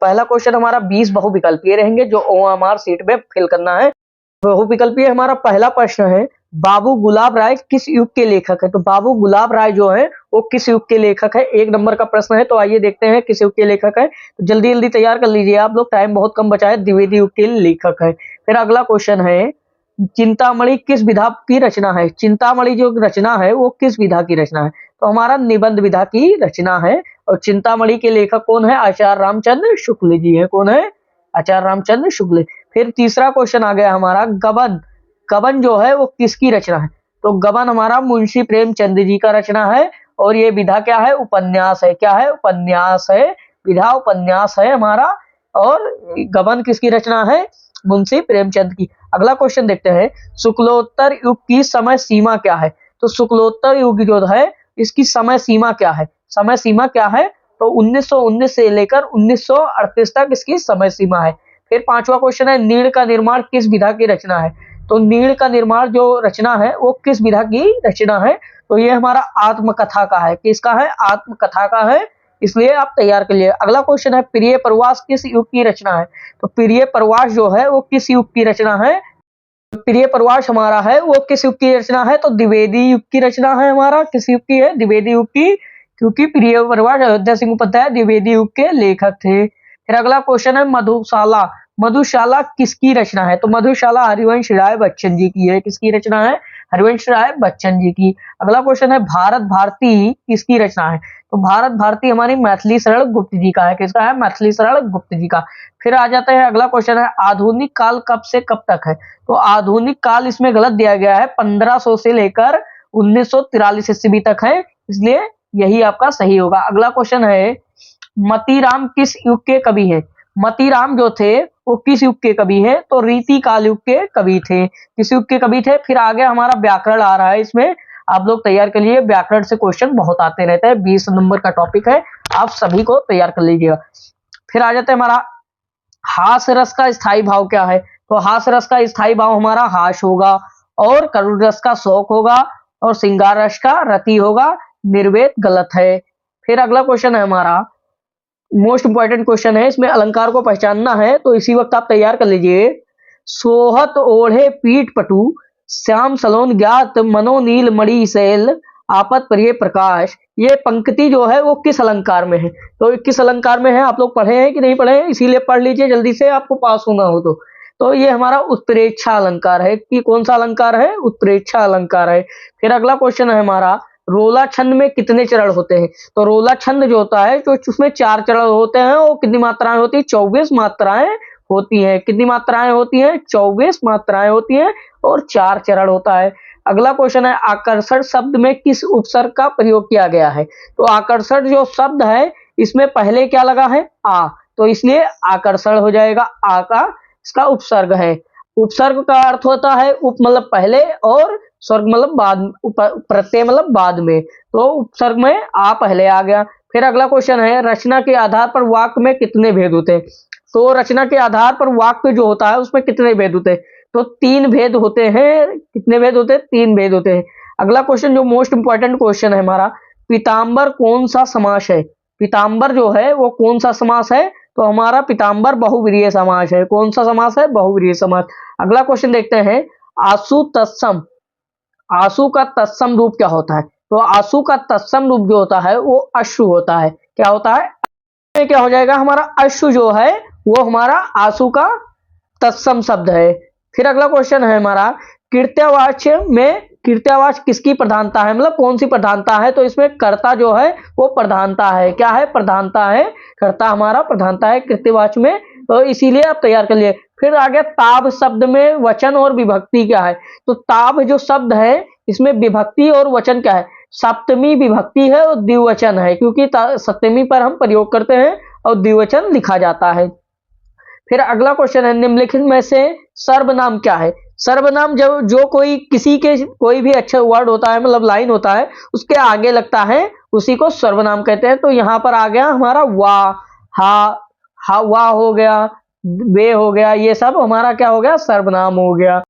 पहला क्वेश्चन हमारा 20 बहुविकल्पीय रहेंगे जो ओएमआर सीट में फिल करना है। बहुविकल्पीय हमारा पहला प्रश्न है, बाबू गुलाब राय किस युग के लेखक है? तो बाबू गुलाब राय जो है वो किस युग के लेखक है? 1 नंबर का प्रश्न है। तो आइए देखते हैं किस युग के लेखक है। तो जल्दी जल्दी तैयार कर लीजिए आप लोग, टाइम बहुत कम बचा है। द्विवेदी युग के लेखक है। फिर अगला क्वेश्चन है, चिंतामणि किस विधा की रचना है? चिंतामणि जो रचना है वो किस विधा की रचना है? तो हमारा निबंध विधा की रचना है। और चिंतामणि के लेखक कौन है? आचार्य रामचंद्र शुक्ल जी है। कौन है? आचार्य रामचंद्र शुक्ल। फिर तीसरा क्वेश्चन आ गया हमारा, गबन। गबन जो है वो किसकी रचना है? तो गबन हमारा मुंशी प्रेमचंद जी का रचना है। और ये विधा क्या है? उपन्यास है। क्या है? उपन्यास है। विधा उपन्यास है हमारा। और गबन किसकी रचना है? मुंशी प्रेमचंद की। अगला क्वेश्चन देखते हैं, शुक्लोत्तर युग की समय सीमा क्या है? तो शुक्लोत्तर युग जो है इसकी समय सीमा क्या है? समय सीमा क्या है? तो 1919 से लेकर 1938 तक इसकी समय सीमा है। फिर पांचवा क्वेश्चन है, नीड़ का निर्माण किस विधा की रचना है? तो नीड़ का निर्माण जो रचना है वो किस विधा की रचना है? तो ये हमारा आत्मकथा का है। किसका है? आत्मकथा का है। इसलिए आप तैयार कर लिए। अगला क्वेश्चन है, प्रिय प्रवास किस युग की रचना है? तो प्रिय प्रवास जो है वो किस युग की रचना है? प्रिय प्रवास हमारा है वो किस युग की रचना है? तो द्विवेदी युग की रचना है हमारा। किस युग की है? द्विवेदी युग की। क्योंकि प्रिय प्रवास अयोध्या सिंह उपाध्याय द्विवेदी युग के लेखक थे। फिर अगला क्वेश्चन है, मधुशाला। मधुशाला किसकी रचना है? तो मधुशाला हरिवंश राय बच्चन जी की है। किसकी रचना है? हरिवंश राय बच्चन जी की। अगला क्वेश्चन है, भारत भारती किसकी रचना है? तो भारत भारती हमारी मैथिली शरण गुप्त जी का है। किसका है? मैथिली शरण गुप्त जी का। फिर आ जाते हैं, अगला क्वेश्चन है, आधुनिक काल कब से कब तक है? तो आधुनिक काल इसमें गलत दिया गया है, 1500 से लेकर 1943 ईस्वी तक है। इसलिए यही आपका सही होगा। अगला क्वेश्चन है, मतीराम किस युग के कवि हैं? मतीराम जो थे वो किस युग के कवि हैं? तो रीति काल युग के कवि थे। किस युग के कवि थे? फिर आगे हमारा व्याकरण आ रहा है। इसमें आप लोग तैयार कर लीजिए, व्याकरण से क्वेश्चन बहुत आते रहते हैं। 20 नंबर का टॉपिक है, आप सभी को तैयार कर लीजिएगा। फिर आ जाता है हमारा, हास रस का स्थायी भाव क्या है? तो हास रस का स्थायी भाव हमारा हास होगा। और करुण रस का शोक होगा। और श्रृंगार रस का रति होगा। निर्वेद गलत है। फिर अगला क्वेश्चन है हमारा, मोस्ट इंपॉर्टेंट क्वेश्चन है, इसमें अलंकार को पहचानना है। तो इसी वक्त आप तैयार कर लीजिए। सोहत ओढ़े पीठ पटु, श्याम सलोन ज्ञात मनोनील मणि शैल, आपत प्रिय प्रकाश। ये पंक्ति जो है वो किस अलंकार में है? तो किस अलंकार में है? आप लोग पढ़े हैं कि नहीं पढ़े हैं? इसीलिए पढ़ लीजिए जल्दी से, आपको पास होना हो तो ये हमारा उत्प्रेक्षा अलंकार है। कि कौन सा अलंकार है? उत्प्रेक्षा अलंकार है। फिर अगला क्वेश्चन है हमारा, रोला छंद में कितने चरण होते हैं? तो रोला छंद जो होता है जो उसमें 4 चरण होते हैं, वो कितनी मात्राएं होती है? 24 मात्राएं होती हैं। कितनी मात्राएं होती हैं? 24 मात्राएं होती हैं। और 4 चरण होता है। अगला क्वेश्चन है, आकर्षण शब्द में किस उपसर्ग का प्रयोग किया गया है? तो आकर्षण जो शब्द है इसमें पहले क्या लगा है? आ। तो इसलिए आकर्षण हो जाएगा। आ का इसका उपसर्ग है। उपसर्ग का अर्थ होता है उप मतलब पहले, और स्वर्ग मतलब बाद, प्रत्यय मतलब बाद में। तो उपसर्ग में आ पहले आ गया। फिर अगला क्वेश्चन है, रचना के आधार पर वाक्य में कितने भेद होते हैं? तो रचना के आधार पर वाक्य जो होता है उसमें कितने भेद होते हैं? तो 3 भेद होते हैं। कितने भेद होते हैं? 3 भेद होते हैं। अगला क्वेश्चन जो मोस्ट इंपॉर्टेंट क्वेश्चन है हमारा, पीताम्बर कौन सा समास है? पीताम्बर जो है वो कौन सा समास है? तो हमारा पीताम्बर बहुव्रीहि समास है। कौन सा समास है? बहुव्रीहि समास। अगला क्वेश्चन देखते हैं, आसु तत्सम। आसु का तत्सम रूप क्या होता है? तो आसु का तत्सम रूप जो होता है वो अश्रु होता है। क्या होता है? क्या हो जाएगा हमारा? अश्रु जो है वो हमारा आसु का तत्सम शब्द है। फिर अगला क्वेश्चन है हमारा, कृत्यवाच्य में कृत्यवाच्य किसकी प्रधानता है? मतलब कौन सी प्रधानता है? तो इसमें कर्ता जो है वो प्रधानता है। क्या है? प्रधानता है। कर्ता हमारा प्रधानता है कृत्यवाच्य में। तो इसीलिए आप तैयार कर लिए। फिर आगे, ताब शब्द में वचन और विभक्ति क्या है? तो ताब जो शब्द है इसमें विभक्ति और वचन क्या है? सप्तमी विभक्ति है और द्विवचन है। क्योंकि सप्तमी पर हम प्रयोग करते हैं और द्विवचन लिखा जाता है। फिर अगला क्वेश्चन है, निम्नलिखित में से सर्वनाम क्या है? सर्वनाम जब जो कोई किसी के कोई भी अक्षर वर्ड होता है, मतलब लाइन होता है, उसके आगे लगता है उसी को सर्वनाम कहते हैं। तो यहाँ पर आ गया हमारा वाह, हा, वाह हो गया, वे हो गया, ये सब हमारा क्या हो गया? सर्वनाम हो गया।